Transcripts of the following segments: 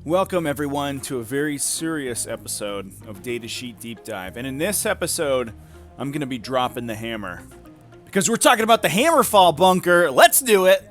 Welcome, everyone, to a very serious episode of Datasheet Deep Dive. And in this episode, I'm going to be dropping the hammer. Because we're talking about the Hammerfall Bunker. Let's do it!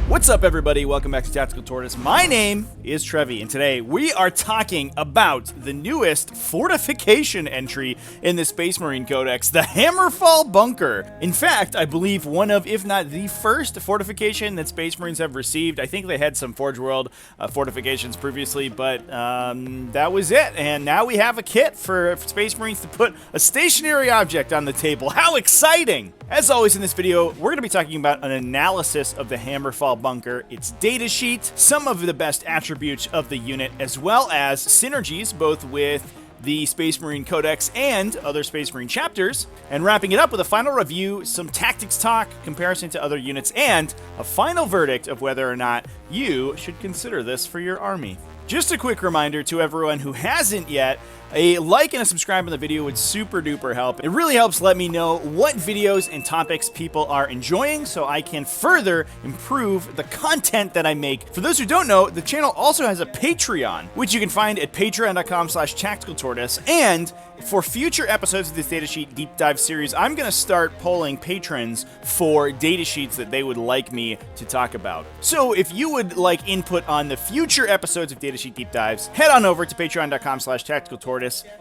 What's up, everybody? Welcome back to Tactical Tortoise. My name is Trevi, and today we are talking about the newest fortification entry in the Space Marine Codex, the Hammerfall Bunker. In fact, I believe one of, if not the first fortification that Space Marines have received. I think they had some Forge World fortifications previously, but that was it. And now we have a kit for Space Marines to put a stationary object on the table. How exciting! As always in this video, we're going to be talking about an analysis of the Hammerfall Bunker, its datasheet, some of the best attributes of the unit, as well as synergies, both with the Space Marine Codex and other Space Marine chapters, and wrapping it up with a final review, some tactics talk, comparison to other units, and a final verdict of whether or not you should consider this for your army. Just a quick reminder to everyone who hasn't yet, a like and a subscribe on the video would super duper help. It really helps let me know what videos and topics people are enjoying so I can further improve the content that I make. For those who don't know, the channel also has a Patreon, which you can find at patreon.com/tacticaltortoise. And for future episodes of this Datasheet Deep Dive series, I'm going to start polling patrons for datasheets that they would like me to talk about. So if you would like input on the future episodes of Datasheet Deep Dives, head on over to patreon.com/tacticaltortoise.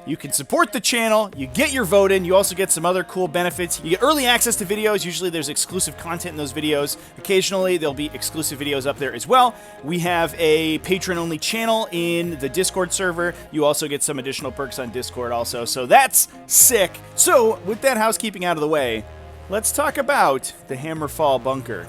You can support the channel, you get your vote in, you also get some other cool benefits. You get early access to videos, usually there's exclusive content in those videos. Occasionally there'll be exclusive videos up there as well. We have a patron-only channel in the Discord server. You also get some additional perks on Discord also, so that's sick. So with that housekeeping out of the way, let's talk about the Hammerfall Bunker.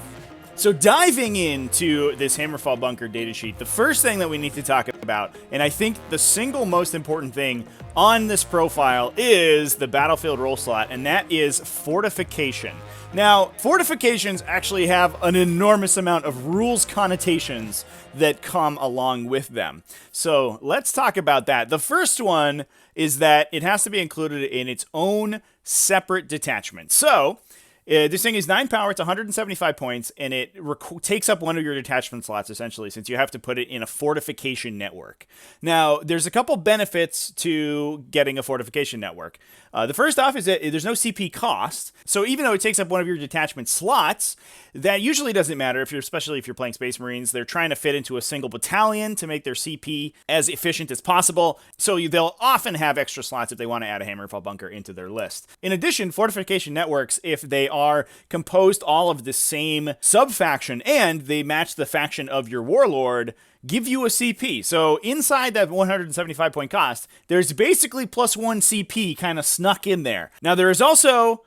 So diving into this Hammerfall Bunker datasheet, the first thing that we need to talk about, and I think the single most important thing on this profile, is the battlefield role slot, and that is fortification. Now, fortifications actually have an enormous amount of rules connotations that come along with them. So let's talk about that. The first one is that it has to be included in its own separate detachment. So this thing is 9 power, it's 175 points, and it takes up one of your detachment slots, essentially, since you have to put it in a fortification network. Now, there's a couple benefits to getting a fortification network. The first off is that there's no CP cost, so even though it takes up one of your detachment slots, that usually doesn't matter, especially if you're playing Space Marines. They're trying to fit into a single battalion to make their CP as efficient as possible, so they'll often have extra slots if they want to add a Hammerfall Bunker into their list. In addition, fortification networks, if they are composed all of the same sub-faction and they match the faction of your warlord, give you a CP. So inside that 175 point cost, there's basically +1 CP kind of snuck in there. Now there is also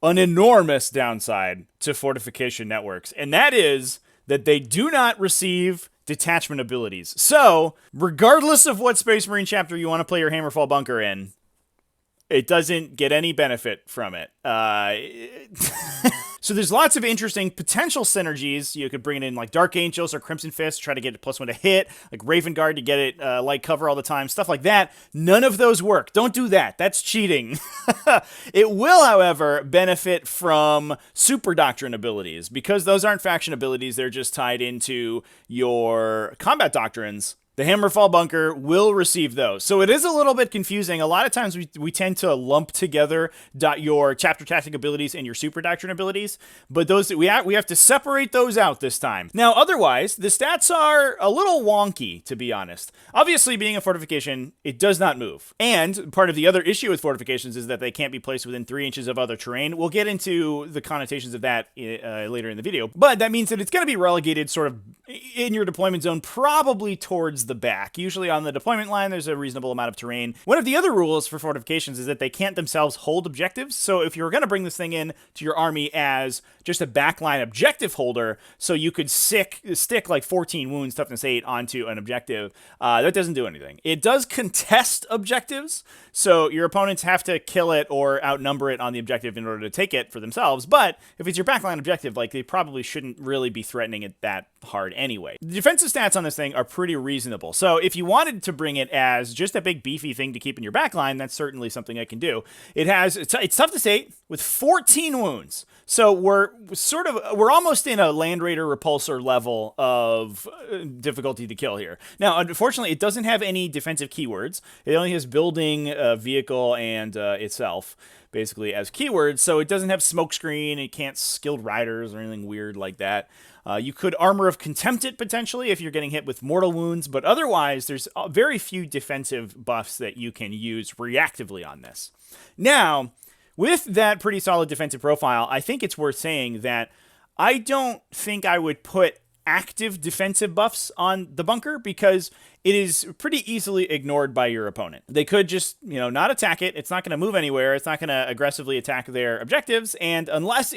an enormous downside to fortification networks, and that is that they do not receive detachment abilities. So regardless of what Space Marine chapter you want to play your Hammerfall Bunker in, it doesn't get any benefit from it. So there's lots of interesting potential synergies. You could bring it in like Dark Angels or Crimson Fist, try to get it +1 to hit, like Raven Guard to get it light cover all the time, stuff like that. None of those work. Don't do that. That's cheating. It will, however, benefit from Super Doctrine abilities. Because those aren't faction abilities, they're just tied into your combat doctrines. The Hammerfall Bunker will receive those. So it is a little bit confusing. A lot of times we tend to lump together your chapter tactic abilities and your super doctrine abilities, but those we have to separate those out this time. Now, otherwise, the stats are a little wonky, to be honest. Obviously, being a fortification, it does not move. And part of the other issue with fortifications is that they can't be placed within 3 inches of other terrain. We'll get into the connotations of that later in the video. But that means that it's going to be relegated sort of in your deployment zone, probably towards the back. Usually on the deployment line, there's a reasonable amount of terrain. One of the other rules for fortifications is that they can't themselves hold objectives. So if you're going to bring this thing in to your army as just a backline objective holder, so you could stick like 14 wounds, toughness 8 onto an objective, that doesn't do anything. It does contest objectives, so your opponents have to kill it or outnumber it on the objective in order to take it for themselves. But if it's your backline objective, like, they probably shouldn't really be threatening it that hard anyway. anyway. The defensive stats on this thing are pretty reasonable. So if you wanted to bring it as just a big beefy thing to keep in your backline, that's certainly something I can do. It's tough to say, with 14 wounds. So we're almost in a Land Raider Repulsor level of difficulty to kill here. Now, unfortunately, it doesn't have any defensive keywords. It only has building, vehicle, and itself, basically, as keywords. So it doesn't have smokescreen. It can't skilled riders or anything weird like that. You could Armor of Contempt it, potentially, if you're getting hit with mortal wounds. But otherwise, there's very few defensive buffs that you can use reactively on this. Now, with that pretty solid defensive profile, I think it's worth saying that I don't think I would put active defensive buffs on the bunker because it is pretty easily ignored by your opponent. They could just, not attack it. It's not going to move anywhere. It's not going to aggressively attack their objectives. And unless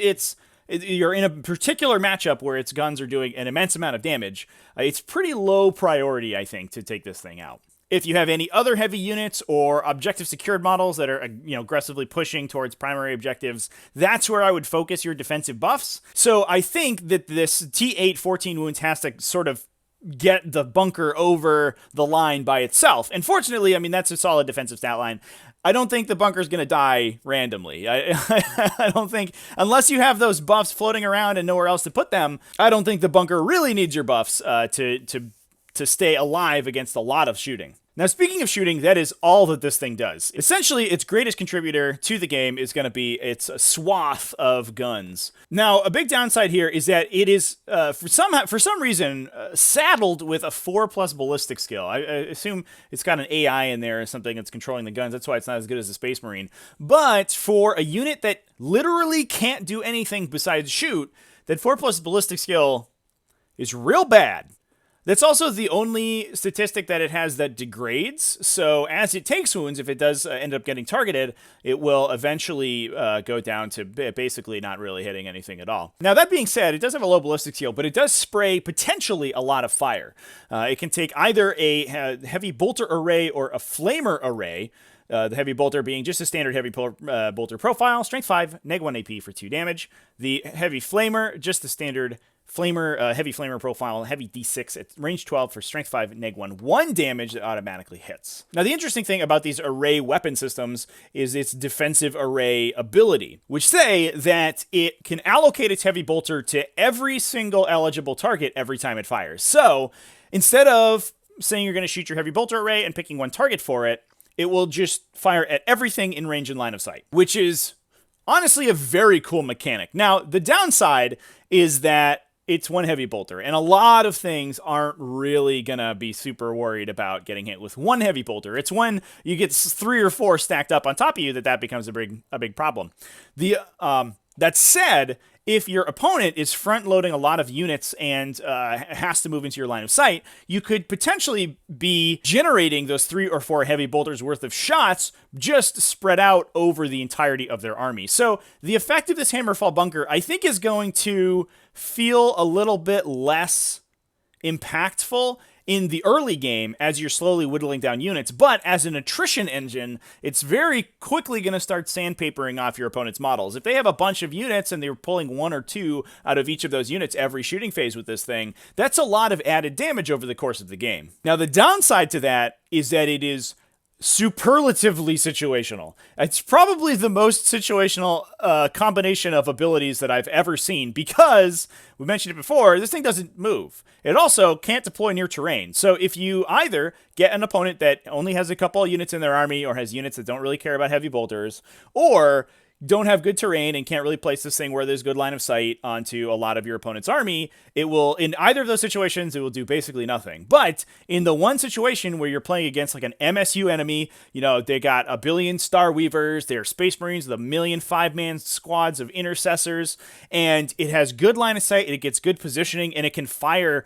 you're in a particular matchup where its guns are doing an immense amount of damage, it's pretty low priority, I think, to take this thing out. If you have any other heavy units or objective secured models that are aggressively pushing towards primary objectives, that's where I would focus your defensive buffs. So I think that this T8 14 wounds has to sort of get the bunker over the line by itself. And fortunately, that's a solid defensive stat line. I don't think the bunker's going to die randomly. I don't think, unless you have those buffs floating around and nowhere else to put them, I don't think the bunker really needs your buffs to stay alive against a lot of shooting. Now, speaking of shooting, that is all that this thing does. Essentially, its greatest contributor to the game is going to be its swath of guns. Now, a big downside here is that it is, for some reason, saddled with a 4+ ballistic skill. I assume it's got an AI in there or something that's controlling the guns. That's why it's not as good as a Space Marine. But for a unit that literally can't do anything besides shoot, that 4+ ballistic skill is real bad. That's also the only statistic that it has that degrades, so as it takes wounds, if it does end up getting targeted, it will eventually go down to basically not really hitting anything at all. Now, that being said, it does have a low ballistic skill, but it does spray potentially a lot of fire. It can take either a heavy bolter array or a flamer array, the heavy bolter being just a standard heavy bolter profile, strength 5, -1 AP for 2 damage. The heavy flamer, just the standard heavy flamer profile, heavy D6 at range 12 for strength 5, -1 damage that automatically hits. Now, the interesting thing about these array weapon systems is its defensive array ability, which say that it can allocate its heavy bolter to every single eligible target every time it fires. So instead of saying you're going to shoot your heavy bolter array and picking one target for it, it will just fire at everything in range and line of sight, which is honestly a very cool mechanic. Now, the downside is that it's one heavy bolter, and a lot of things aren't really gonna be super worried about getting hit with one heavy bolter. It's when you get 3 or 4 stacked up on top of you that becomes a big problem. That said, if your opponent is front-loading a lot of units and has to move into your line of sight, you could potentially be generating those 3 or 4 heavy bolters worth of shots just spread out over the entirety of their army. So the effect of this Hammerfall Bunker, I think, is going to feel a little bit less impactful in the early game as you're slowly whittling down units, but as an attrition engine, it's very quickly going to start sandpapering off your opponent's models. If they have a bunch of units and they're pulling 1 or 2 out of each of those units every shooting phase with this thing, that's a lot of added damage over the course of the game. Now, the downside to that is that it is superlatively situational. It's probably the most situational combination of abilities that I've ever seen because, we mentioned it before, this thing doesn't move. It also can't deploy near terrain. So if you either get an opponent that only has a couple of units in their army or has units that don't really care about heavy bolters, or don't have good terrain and can't really place this thing where there's good line of sight onto a lot of your opponent's army, it will, in either of those situations, it will do basically nothing. But in the one situation where you're playing against like an MSU enemy, they got a billion Star Weavers, they're Space Marines with a million 5-man squads of intercessors, and it has good line of sight, and it gets good positioning, and it can fire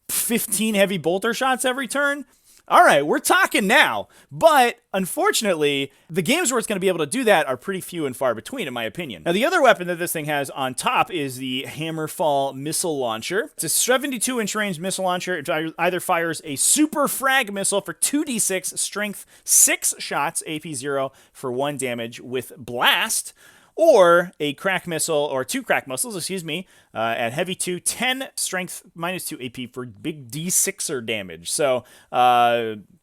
15 heavy bolter shots every turn. All right, we're talking now. But unfortunately, the games where it's going to be able to do that are pretty few and far between, in my opinion. Now, the other weapon that this thing has on top is the Hammerfall missile launcher. It's a 72-inch range missile launcher. It either fires a super frag missile for 2d6, strength 6 shots, AP 0 for 1 damage with blast, or a crack missile, or 2 crack missiles, At heavy 2, 10 strength, -2 AP for big D6er damage. So,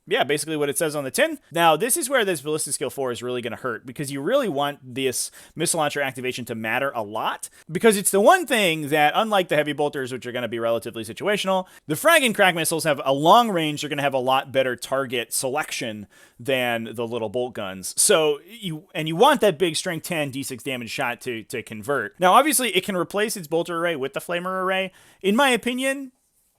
yeah, basically what it says on the tin. Now, this is where this ballistic skill 4 is really going to hurt, because you really want this missile launcher activation to matter a lot, because it's the one thing that, unlike the heavy bolters, which are going to be relatively situational, the frag and crack missiles have a long range. They're going to have a lot better target selection than the little bolt guns. So you want that big strength 10 D6 damage shot to convert. Now, obviously, it can replace its bolter array with the flamer array. In my opinion,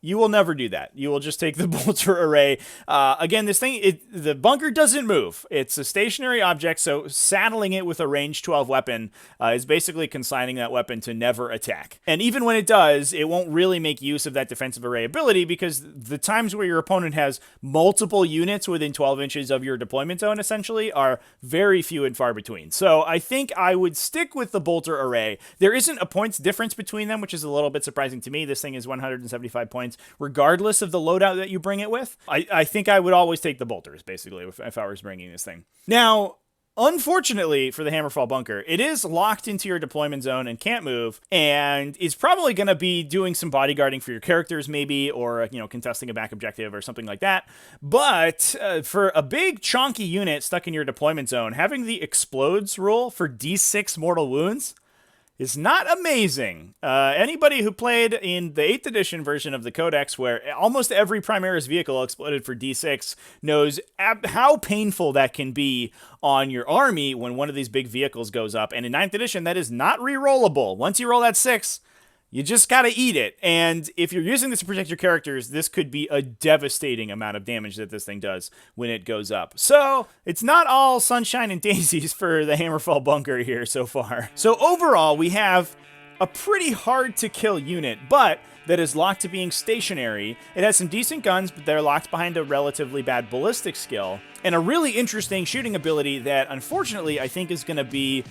you will never do that. You will just take the bolter array. Again, this thing, the bunker doesn't move. It's a stationary object, so saddling it with a range 12 weapon is basically consigning that weapon to never attack. And even when it does, it won't really make use of that defensive array ability, because the times where your opponent has multiple units within 12 inches of your deployment zone, essentially, are very few and far between. So I think I would stick with the bolter array. There isn't a points difference between them, which is a little bit surprising to me. This thing is 175 points. Regardless of the loadout that you bring it with, I think I would always take the bolters, basically, if I was bringing this thing. Now, unfortunately for the Hammerfall Bunker, it is locked into your deployment zone and can't move, and is probably going to be doing some bodyguarding for your characters, maybe, or, contesting a back objective or something like that. But for a big, chonky unit stuck in your deployment zone, having the explodes rule for D6 mortal wounds is not amazing. Anybody who played in the 8th edition version of the Codex, where almost every Primaris vehicle exploded for D6, knows how painful that can be on your army when one of these big vehicles goes up. And in 9th edition, that is not re-rollable. Once you roll that 6, you just gotta eat it. And if you're using this to protect your characters, this could be a devastating amount of damage that this thing does when it goes up. So it's not all sunshine and daisies for the Hammerfall Bunker here so far. So overall, we have a pretty hard to kill unit, but that is locked to being stationary. It has some decent guns, but they're locked behind a relatively bad ballistic skill, and a really interesting shooting ability that, unfortunately, I think is gonna be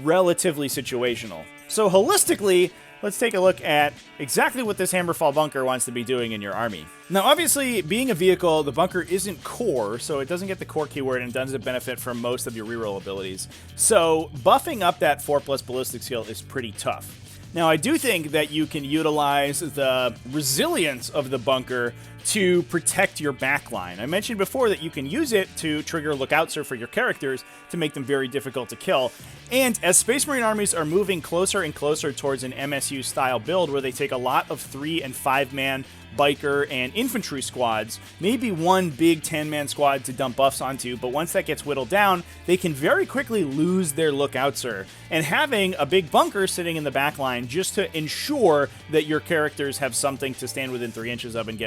relatively situational. So holistically, let's take a look at exactly what this Hammerfall Bunker wants to be doing in your army. Now, obviously, being a vehicle, the bunker isn't core, so it doesn't get the core keyword and doesn't benefit from most of your reroll abilities. So buffing up that 4+ ballistic skill is pretty tough. Now, I do think that you can utilize the resilience of the bunker to protect your backline. I mentioned before that you can use it to trigger lookouts for your characters to make them very difficult to kill. And as Space Marine armies are moving closer and closer towards an MSU-style build where they take a lot of 3- and 5-man biker and infantry squads, maybe one big 10-man squad to dump buffs onto, but once that gets whittled down, they can very quickly lose their lookouts. And having a big bunker sitting in the back line just to ensure that your characters have something to stand within 3 inches of and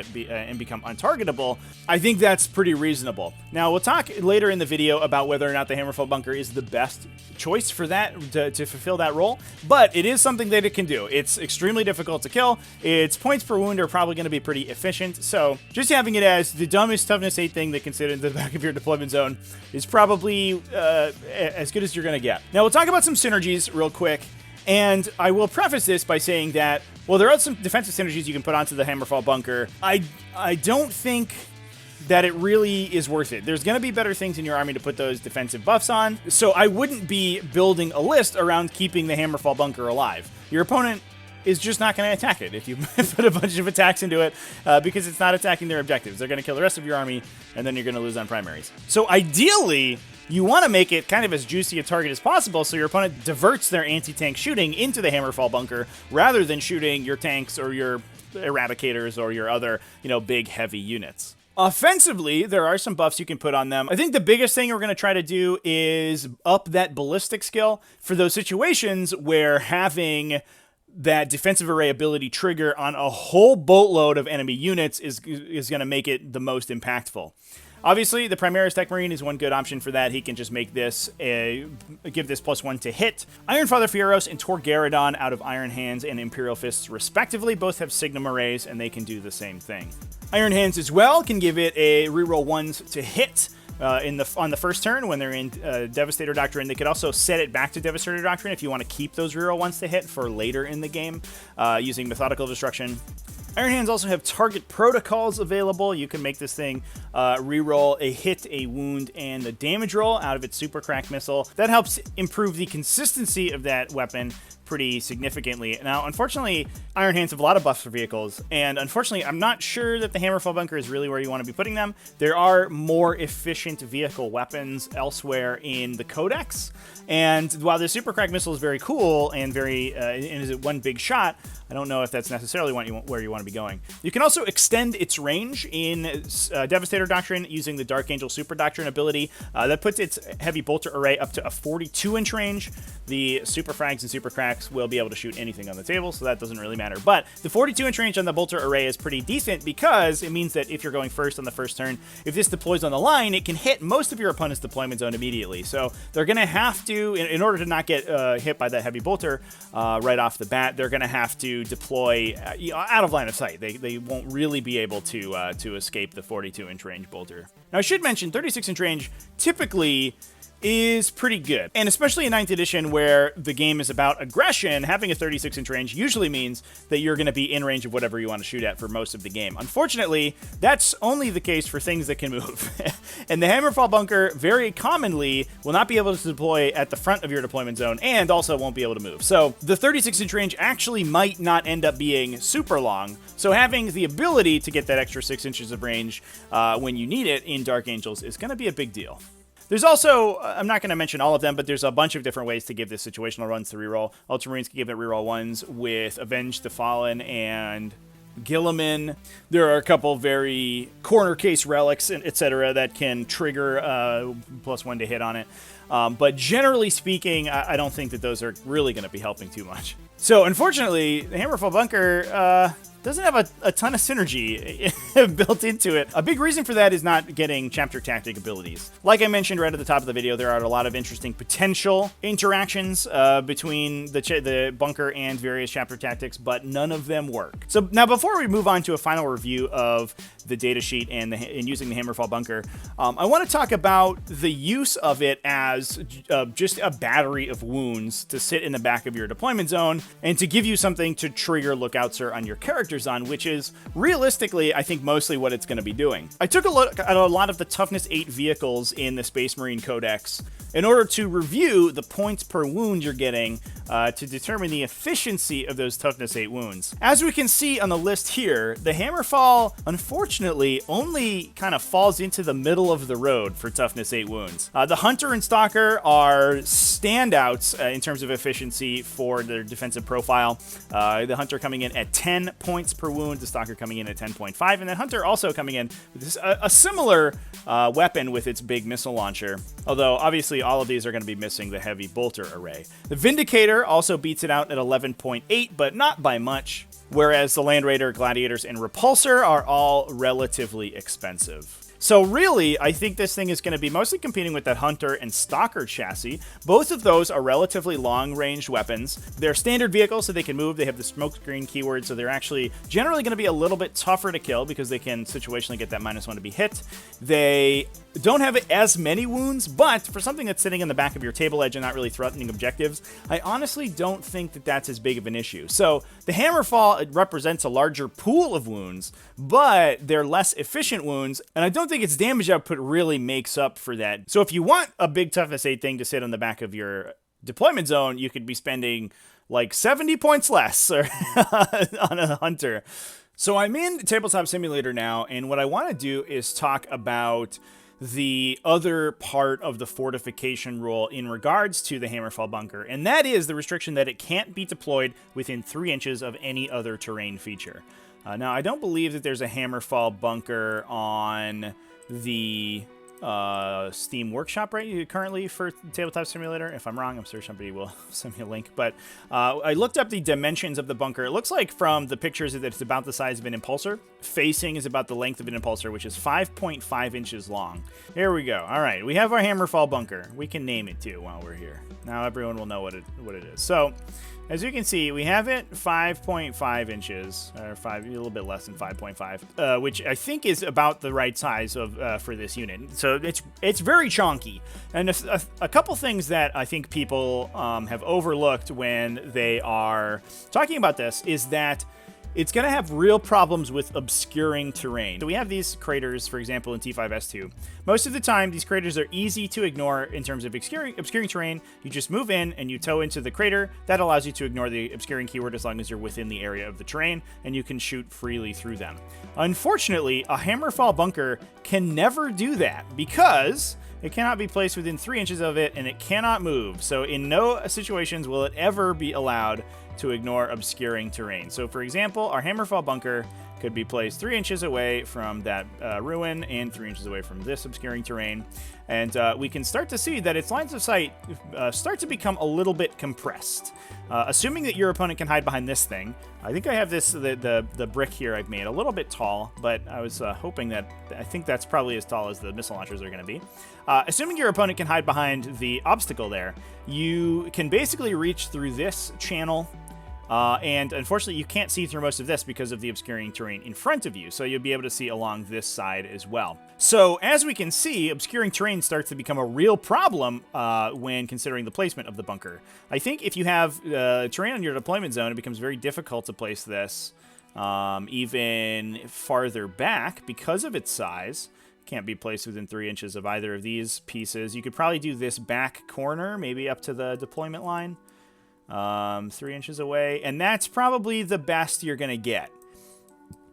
become untargetable, I think that's pretty reasonable. Now, we'll talk later in the video about whether or not the Hammerfall Bunker is the best choice for that, to fulfill that role, but it is something that it can do. It's extremely difficult to kill. Its points per wound are probably going to be pretty efficient, so just having it as the dumbest toughness 8 thing that can sit in the back of your deployment zone is probably as good as you're going to get. Now, we'll talk about some synergies real quick, and I will preface this by saying that, well, there are some defensive synergies you can put onto the Hammerfall Bunker. I don't think that it really is worth it. There's going to be better things in your army to put those defensive buffs on, so I wouldn't be building a list around keeping the Hammerfall Bunker alive. Your opponent is just not going to attack it if you put a bunch of attacks into it, because it's not attacking their objectives. They're going to kill the rest of your army, and then you're going to lose on primaries. So ideally, you want to make it kind of as juicy a target as possible so your opponent diverts their anti-tank shooting into the Hammerfall Bunker rather than shooting your tanks or your eradicators or your other, big, heavy units. Offensively, there are some buffs you can put on them. I think the biggest thing we're going to try to do is up that ballistic skill for those situations where having that defensive array ability trigger on a whole boatload of enemy units is going to make it the most impactful. Obviously, the Primaris Tech Marine is one good option for that. He can just make this give this +1 to hit. Ironfather Fieros and Torgaradon out of Iron Hands and Imperial Fists, respectively, both have Signum arrays, and they can do the same thing. Iron Hands as well can give it a reroll 1s to hit on the first turn when they're in Devastator Doctrine. They could also set it back to Devastator Doctrine if you want to keep those reroll 1s to hit for later in the game using Methodical Destruction. Iron Hands also have target protocols available. You can make this thing reroll a hit, a wound, and a damage roll out of its super crack missile. That helps improve the consistency of that weapon pretty significantly. Now, unfortunately, Iron Hands have a lot of buffs for vehicles, and unfortunately, I'm not sure that the Hammerfall Bunker is really where you want to be putting them. There are more efficient vehicle weapons elsewhere in the Codex, and while the Super Crack Missile is very cool and very and is one big shot, I don't know if that's necessarily where you want to be going. You can also extend its range in Devastator Doctrine using the Dark Angel Super Doctrine ability. That puts its heavy bolter array up to a 42-inch range. The Super Frags and Super Cracks will be able to shoot anything on the table, so that doesn't really matter. But the 42-inch range on the bolter array is pretty decent because it means that if you're going first on the first turn, if this deploys on the line, it can hit most of your opponent's deployment zone immediately. So they're going to have to, in order to not get hit by that heavy bolter right off the bat, they're going to have to deploy out of line of sight. They won't really be able to escape the 42-inch range bolter. Now, I should mention 36-inch range typically is pretty good. And especially in 9th edition, where the game is about aggression, having a 36-inch range usually means that you're going to be in range of whatever you want to shoot at for most of the game. Unfortunately, that's only the case for things that can move. And the Hammerfall Bunker very commonly will not be able to deploy at the front of your deployment zone and also won't be able to move. So the 36-inch range actually might not end up being super long. So having the ability to get that extra 6 inches of range when you need it in Dark Angels is going to be a big deal. There's also, I'm not going to mention all of them, but there's a bunch of different ways to give this situational runs to reroll. Ultramarines can give it reroll ones with Avenge the Fallen and Gilliman. There are a couple very corner case relics, etc., that can trigger +1 to hit on it. But generally speaking, I don't think that those are really going to be helping too much. So unfortunately, the Hammerfall Bunker doesn't have a ton of synergy built into it. A big reason for that is not getting chapter tactic abilities. Like I mentioned right at the top of the video, there are a lot of interesting potential interactions between the bunker and various chapter tactics, but none of them work. So now, before we move on to a final review of the datasheet and using the Hammerfall Bunker, I want to talk about the use of it as just a battery of wounds to sit in the back of your deployment zone and to give you something to trigger Lookout Sir on your characters on, which is realistically, I think, mostly what it's going to be doing. I took a look at a lot of the Toughness 8 vehicles in the Space Marine Codex in order to review the points per wound you're getting to determine the efficiency of those Toughness 8 wounds. As we can see on the list here, the Hammerfall, unfortunately, only kind of falls into the middle of the road for Toughness 8 wounds. The Hunter and Stalker are standouts in terms of efficiency for their defensive profile. The Hunter coming in at 10 points per wound, the Stalker coming in at 10.5, and then Hunter also coming in with a similar weapon with its big missile launcher, although obviously all of these are going to be missing the heavy bolter array. The Vindicator also beats it out at 11.8, but not by much, whereas the Land Raider, Gladiators, and Repulsor are all relatively expensive. So really, I think this thing is going to be mostly competing with that Hunter and Stalker chassis. Both of those are relatively long-range weapons. They're standard vehicles, so they can move. They have the smokescreen keyword, so they're actually generally going to be a little bit tougher to kill because they can situationally get that -1 to be hit. They don't have as many wounds, but for something that's sitting in the back of your table edge and not really threatening objectives, I honestly don't think that that's as big of an issue. So the Hammerfall, it represents a larger pool of wounds, but they're less efficient wounds, and I don't think its damage output really makes up for that. So if you want a big Toughness 8 thing to sit on the back of your deployment zone, you could be spending like 70 points less on a Hunter. So I'm in Tabletop Simulator now, and what I want to do is talk about the other part of the fortification rule in regards to the Hammerfall Bunker, and that is the restriction that it can't be deployed within 3 inches of any other terrain feature. Now, I don't believe that there's a Hammerfall Bunker on the Steam Workshop right currently for Tabletop Simulator. If I'm wrong, I'm sure somebody will send me a link. But I looked up the dimensions of the bunker. It looks like from the pictures that it's about the size of an impulsor. Facing is about the length of an impulsor, which is 5.5 inches long. Here we go. All right, we have our Hammerfall Bunker. We can name it too while we're here. Now everyone will know what it is. So, as you can see, we have it 5.5 inches, or a little bit less than 5.5, which I think is about the right size of for this unit. So it's very chonky. And a couple things that I think people have overlooked when they are talking about this is that it's going to have real problems with obscuring terrain. So we have these craters, for example, in T5S2. Most of the time, these craters are easy to ignore in terms of obscuring terrain. You just move in and you tow into the crater. That allows you to ignore the obscuring keyword as long as you're within the area of the terrain, and you can shoot freely through them. Unfortunately, a Hammerfall Bunker can never do that because it cannot be placed within 3 inches of it, and it cannot move. So in no situations will it ever be allowed to ignore obscuring terrain. So for example, our Hammerfall Bunker could be placed 3 inches away from that ruin and 3 inches away from this obscuring terrain. And we can start to see that its lines of sight start to become a little bit compressed. Assuming that your opponent can hide behind this thing. I think I have the brick here I've made a little bit tall, but I was hoping that, I think that's probably as tall as the missile launchers are going to be. Assuming your opponent can hide behind the obstacle there, you can basically reach through this channel. And unfortunately, you can't see through most of this because of the obscuring terrain in front of you, so you'll be able to see along this side as well. So, as we can see, obscuring terrain starts to become a real problem when considering the placement of the bunker. I think if you have terrain on your deployment zone, it becomes very difficult to place this even farther back because of its size. Can't be placed within 3 inches of either of these pieces. You could probably do this back corner, maybe up to the deployment line. 3 inches away, and that's probably the best you're going to get.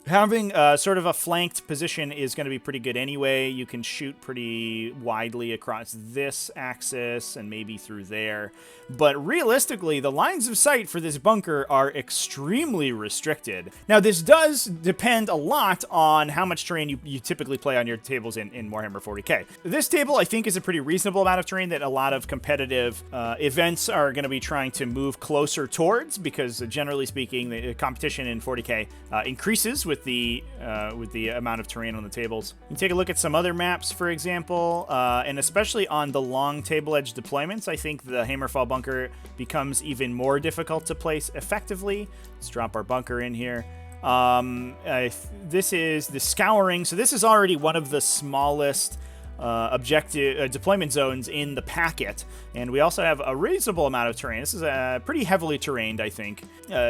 Having sort of a flanked position is going to be pretty good anyway. You can shoot pretty widely across this axis and maybe through there. But realistically, the lines of sight for this bunker are extremely restricted. Now, this does depend a lot on how much terrain you typically play on your tables in Warhammer 40k. This table, I think, is a pretty reasonable amount of terrain that a lot of competitive events are going to be trying to move closer towards, because generally speaking, the competition in 40k increases with the amount of terrain on the tables. You take a look at some other maps, for example, and especially on the long table edge deployments, I think the Hammerfall Bunker becomes even more difficult to place effectively. Let's drop our bunker in here. This is the Scouring, so this is already one of the smallest deployment zones in the packet, and we also have a reasonable amount of terrain. This is pretty heavily terrained, I think,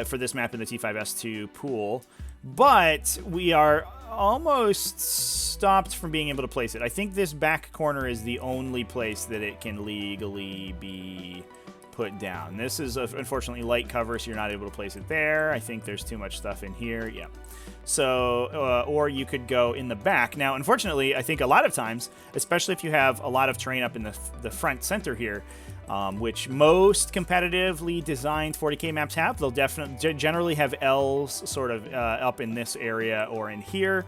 for this map in the T5S2 pool. But we are almost stopped from being able to place it. I think this back corner is the only place that it can legally be put down. This is unfortunately light cover, so you're not able to place it there. I think there's too much stuff in here. Yeah. So, or you could go in the back. Now, unfortunately, I think a lot of times, especially if you have a lot of terrain up in the front center here, which most competitively designed 40k maps have, they'll generally have L's sort of up in this area or in here.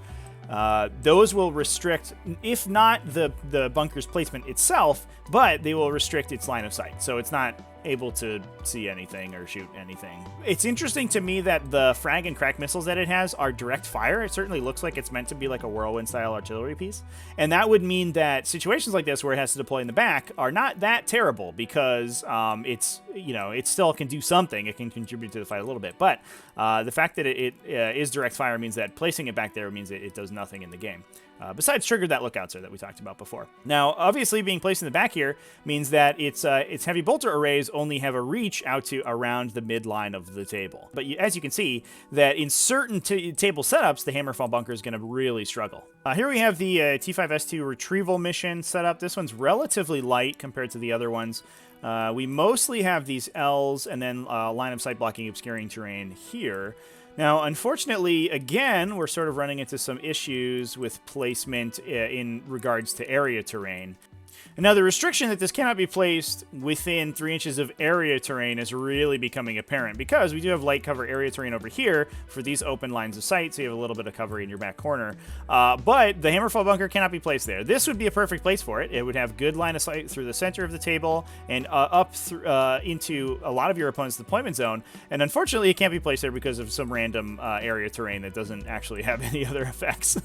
Those will restrict, if not the bunker's placement itself, but they will restrict its line of sight. So it's not able to see anything or shoot anything. It's interesting to me that the frag and crack missiles that it has are direct fire. It certainly looks like it's meant to be like a whirlwind style artillery piece. And that would mean that situations like this where it has to deploy in the back are not that terrible, because it's, it still can do something. It can contribute to the fight a little bit. But the fact that it is direct fire means that placing it back there means that it does nothing in the game. Besides trigger that lookout sir that we talked about before. Now, obviously, being placed in the back here means that its heavy bolter arrays only have a reach out to around the midline of the table. But as you can see, that in certain table setups, the Hammerfall Bunker is going to really struggle. Here we have the T5S2 retrieval mission set up. This one's relatively light compared to the other ones. We mostly have these L's and then line of sight blocking obscuring terrain here. Now, unfortunately, again, we're sort of running into some issues with placement in regards to area terrain. And now the restriction that this cannot be placed within 3 inches of area terrain is really becoming apparent, because we do have light cover area terrain over here for these open lines of sight, so you have a little bit of cover in your back corner. But the Hammerfall Bunker cannot be placed there. This would be a perfect place for it. It would have good line of sight through the center of the table and up into a lot of your opponent's deployment zone. And unfortunately, it can't be placed there because of some random area terrain that doesn't actually have any other effects.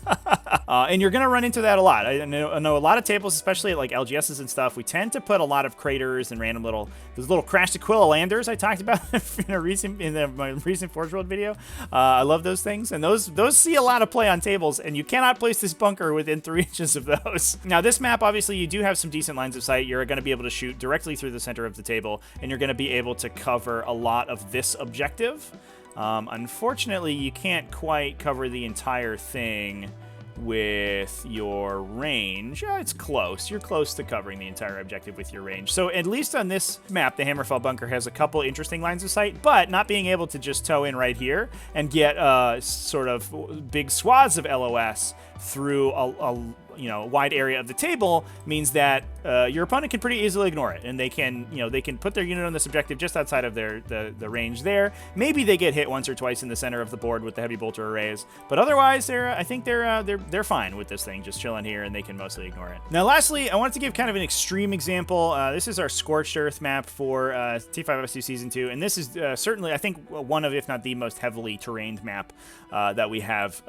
And you're going to run into that a lot. I know a lot of tables, especially at like LGSs and stuff, we tend to put a lot of craters and random those little Crash Aquila landers I talked about in my recent Forge World video. I love those things, and those see a lot of play on tables, and you cannot place this bunker within 3 inches of those. Now, this map, obviously, you do have some decent lines of sight. You're going to be able to shoot directly through the center of the table, and you're going to be able to cover a lot of this objective. Unfortunately, you can't quite cover the entire thing with your range. It's close. You're close to covering the entire objective with your range. So at least on this map, the Hammerfall Bunker has a couple interesting lines of sight, but not being able to just toe in right here and get sort of big swaths of LOS through a wide area of the table means that your opponent can pretty easily ignore it, and they can put their unit on this objective just outside of the range there. Maybe they get hit once or twice in the center of the board with the heavy bolter arrays, but otherwise I think they're fine with this thing just chilling here, and they can mostly ignore it. Now, lastly, I wanted to give kind of an extreme example. This is our Scorched Earth map for T5FS2 Season 2, and this is certainly, I think, one of, if not the most heavily terrained map that we have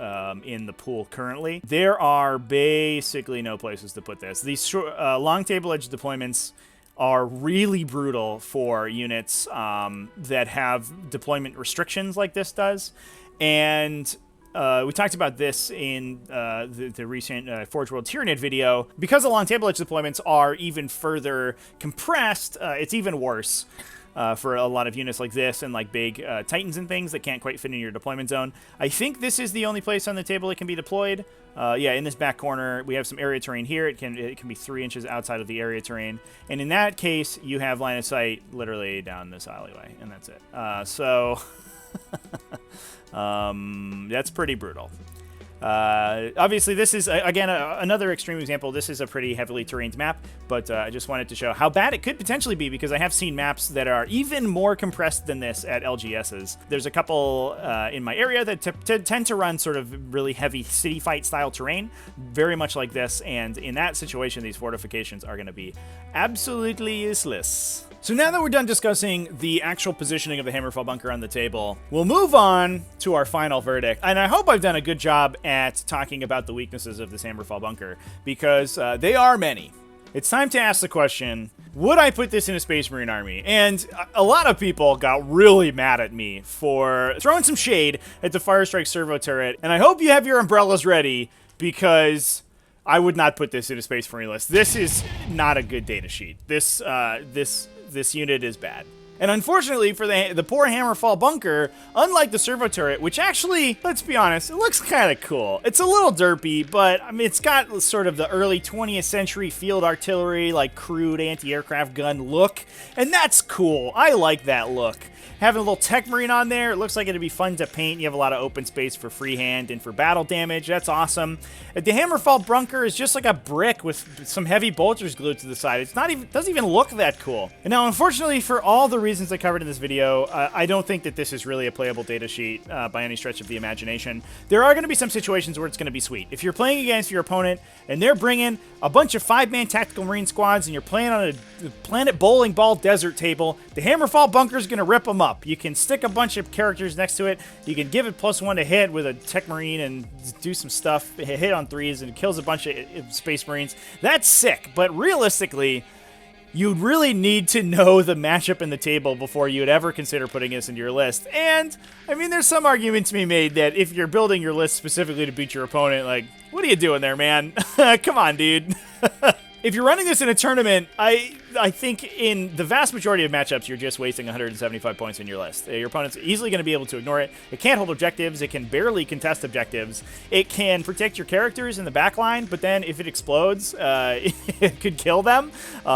in the pool currently. There are basically no places to put this. These long table edge deployments are really brutal for units that have deployment restrictions like this does. And we talked about this in the recent Forge World Tyranid video. Because the long table edge deployments are even further compressed, it's even worse. For a lot of units like this and like big Titans and things that can't quite fit in your deployment zone. I think this is the only place on the table it can be deployed. Yeah, in this back corner, we have some area terrain here. It can be 3 inches outside of the area terrain. And in that case, you have line of sight literally down this alleyway, and that's it. So that's pretty brutal. Obviously, this is, again, another extreme example. This is a pretty heavily terrained map, but I just wanted to show how bad it could potentially be, because I have seen maps that are even more compressed than this at LGSs. There's a couple in my area that tend to run sort of really heavy city fight style terrain, very much like this, and in that situation, these fortifications are going to be absolutely useless. So now that we're done discussing the actual positioning of the Hammerfall Bunker on the table, we'll move on to our final verdict. And I hope I've done a good job at talking about the weaknesses of this Hammerfall Bunker, because they are many. It's time to ask the question, would I put this in a Space Marine army? And a lot of people got really mad at me for throwing some shade at the Firestrike servo turret. And I hope you have your umbrellas ready, because I would not put this in a Space Marine list. This is not a good data sheet. This unit is bad. And unfortunately for the poor Hammerfall Bunker, unlike the servo turret, which actually, let's be honest, it looks kind of cool. It's a little derpy, but I mean, it's got sort of the early 20th century field artillery, like crude anti-aircraft gun look, and that's cool. I like that look. Having a little Tech Marine on there, it looks like it'd be fun to paint. You have a lot of open space for freehand and for battle damage. That's awesome. The Hammerfall Bunker is just like a brick with some heavy bolters glued to the side. It's not even, doesn't even look that cool. And now, unfortunately, for all the reasons I covered in this video, I don't think that this is really a playable data sheet by any stretch of the imagination. There are going to be some situations where it's going to be sweet. If you're playing against your opponent and they're bringing a bunch of 5-man tactical marine squads and you're playing on a planet bowling ball desert table, the Hammerfall Bunker is going to rip them up. You can stick a bunch of characters next to it. You can give it +1 to hit with a Tech Marine and do some stuff, hit on 3s, and it kills a bunch of Space Marines. That's sick, but realistically, you'd really need to know the matchup in the table before you would ever consider putting this into your list. And, I mean, there's some argument to be made that if you're building your list specifically to beat your opponent, like, what are you doing there, man? Come on, dude. If you're running this in a tournament, I think in the vast majority of matchups, you're just wasting 175 points in your list. Your opponent's easily going to be able to ignore it. It can't hold objectives. It can barely contest objectives. It can protect your characters in the back line, but then if it explodes, it could kill them.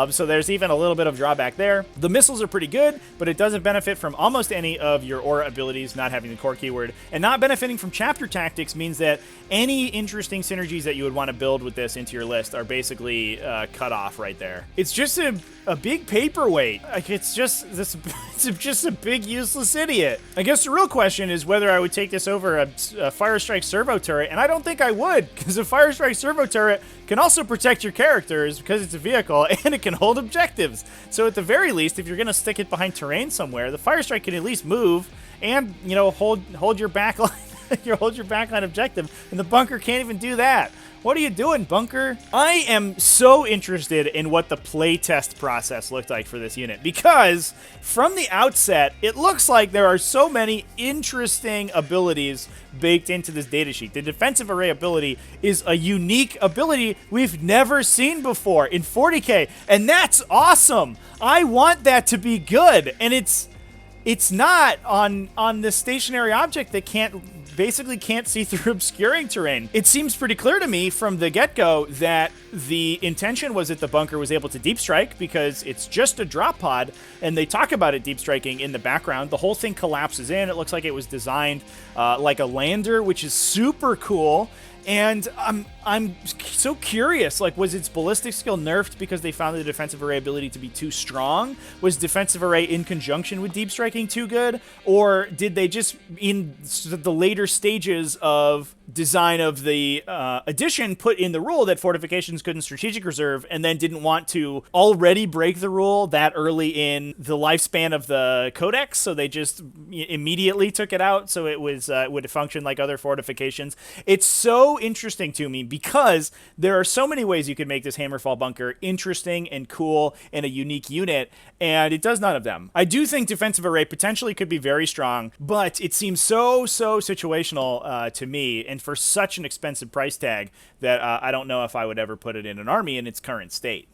So there's even a little bit of drawback there. The missiles are pretty good, but it doesn't benefit from almost any of your aura abilities, not having the core keyword. And not benefiting from chapter tactics means that any interesting synergies that you would want to build with this into your list are basically cut off right there. It's just a big paperweight. Like, it's just a big useless idiot. I guess the real question is whether I would take this over a Firestrike servo turret, and I don't think I would, because a Firestrike servo turret can also protect your characters because it's a vehicle, and it can hold objectives. So at the very least, if you're going to stick it behind terrain somewhere, the Firestrike can at least move and, you know, hold your backline. Hold your backline objective, and the Bunker can't even do that. What are you doing, Bunker? I am so interested in what the playtest process looked like for this unit, because from the outset, it looks like there are so many interesting abilities baked into this datasheet. The defensive array ability is a unique ability we've never seen before in 40K, and that's awesome. I want that to be good, and it's it's not on this stationary object that basically can't see through obscuring terrain. It seems pretty clear to me from the get-go that the intention was that the bunker was able to deep strike because it's just a drop pod, and they talk about it deep striking in the background. The whole thing collapses in. It looks like it was designed like a lander, which is super cool. And I'm so curious, like, was its ballistic skill nerfed because they found the defensive array ability to be too strong? Was defensive array in conjunction with deep striking too good? Or did they just, in the later stages of design of the edition, put in the rule that fortifications couldn't strategic reserve, and then didn't want to already break the rule that early in the lifespan of the codex, so they just immediately took it out so it was would function like other fortifications? It's so interesting to me because there are so many ways you could make this Hammerfall Bunker interesting and cool and a unique unit, and it does none of them. I do think defensive array potentially could be very strong, but it seems so situational to me, and for such an expensive price tag that I don't know if I would ever put it in an army in its current state.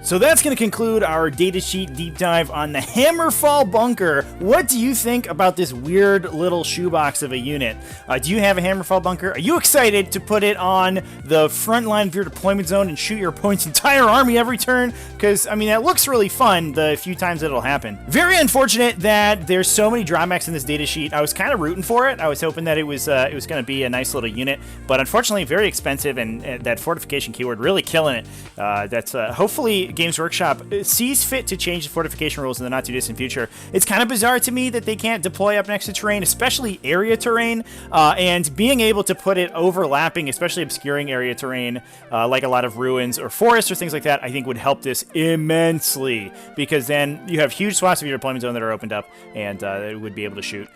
So that's going to conclude our datasheet deep dive on the Hammerfall Bunker. What do you think about this weird little shoebox of a unit? Do you have a Hammerfall Bunker? Are you excited to put it on the front line of your deployment zone and shoot your opponent's entire army every turn? Because, I mean, that looks really fun the few times that it'll happen. Very unfortunate that there's so many drawbacks in this datasheet. I was kind of rooting for it. I was hoping that it was going to be a nice little unit, but unfortunately very expensive, and that fortification keyword really killing it. That's hopefully Games Workshop sees fit to change the fortification rules in the not-too-distant future. It's kind of bizarre to me that they can't deploy up next to terrain, especially area terrain, and being able to put it overlapping, especially obscuring area terrain, like a lot of ruins or forests or things like that, I think would help this immensely, because then you have huge swaths of your deployment zone that are opened up, and it would be able to shoot.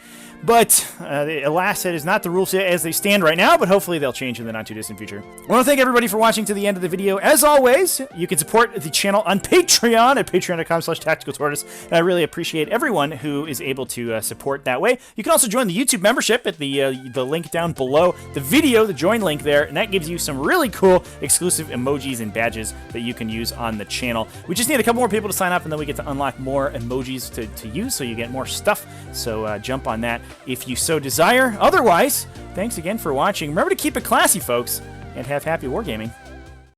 But, alas, that is not the rules as they stand right now, but hopefully they'll change in the not-too-distant future. I want to thank everybody for watching to the end of the video. As always, you can support the channel on Patreon at patreon.com/tacticaltortoise, and I really appreciate everyone who is able to support that way. You can also join the YouTube membership at the link down below the video, the join link there, and that gives you some really cool exclusive emojis and badges that you can use on the channel. We just need a couple more people to sign up, and then we get to unlock more emojis to use, so you get more stuff. So jump on that if you so desire. Otherwise, thanks again for watching. Remember to keep it classy, folks, and have happy wargaming.